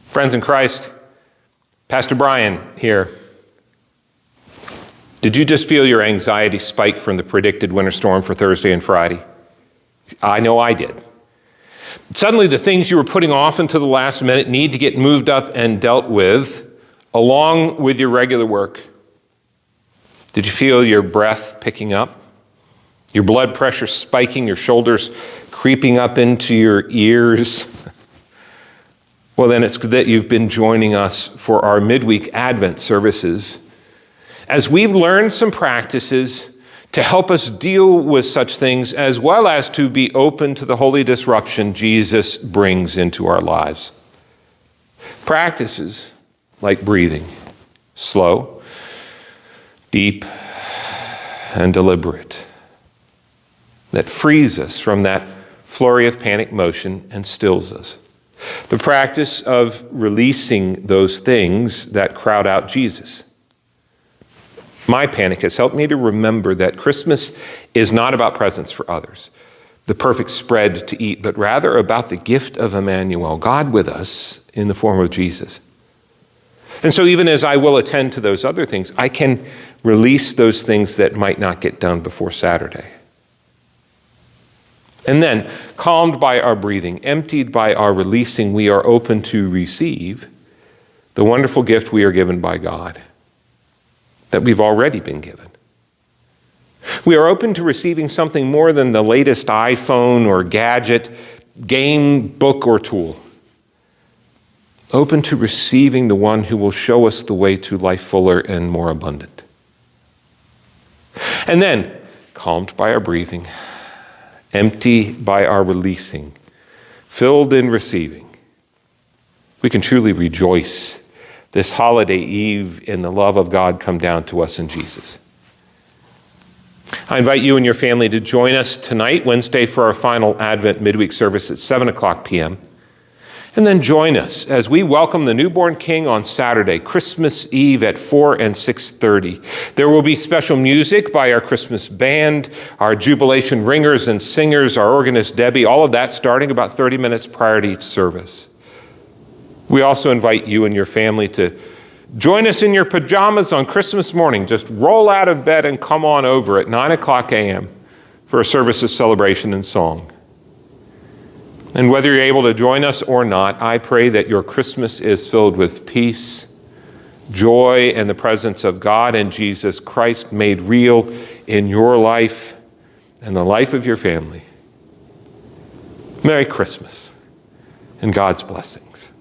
Friends in Christ, Pastor Brian here. Did you just feel your anxiety spike from the predicted winter storm for Thursday and Friday? I know I did. Suddenly the things you were putting off until the last minute need to get moved up and dealt with, along with your regular work. Did you feel your breath picking up? Your blood pressure spiking, your shoulders creeping up into your ears? Well, then it's good that you've been joining us for our midweek Advent services, as we've learned some practices to help us deal with such things, as well as to be open to the holy disruption Jesus brings into our lives. Practices like breathing, slow, deep, and deliberate, that frees us from that flurry of panic motion and stills us. The practice of releasing those things that crowd out Jesus. My panic has helped me to remember that Christmas is not about presents for others, the perfect spread to eat, but rather about the gift of Emmanuel, God with us in the form of Jesus. And so even as I will attend to those other things, I can release those things that might not get done before Saturday. And then, calmed by our breathing, emptied by our releasing, we are open to receive the wonderful gift we are given by God, that we've already been given. We are open to receiving something more than the latest iPhone or gadget, game, book, or tool. Open to receiving the one who will show us the way to life fuller and more abundant. And then, calmed by our breathing, empty by our releasing, filled in receiving, we can truly rejoice this holiday eve in the love of God come down to us in Jesus. I invite you and your family to join us tonight, Wednesday, for our final Advent midweek service at 7 o'clock p.m. And then join us as we welcome the newborn King on Saturday, Christmas Eve at 4 and 6:30. There will be special music by our Christmas band, our jubilation ringers and singers, our organist Debbie, all of that starting about 30 minutes prior to each service. We also invite you and your family to join us in your pajamas on Christmas morning. Just roll out of bed and come on over at 9 o'clock a.m. for a service of celebration and song. And whether you're able to join us or not, I pray that your Christmas is filled with peace, joy, and the presence of God and Jesus Christ made real in your life and the life of your family. Merry Christmas and God's blessings.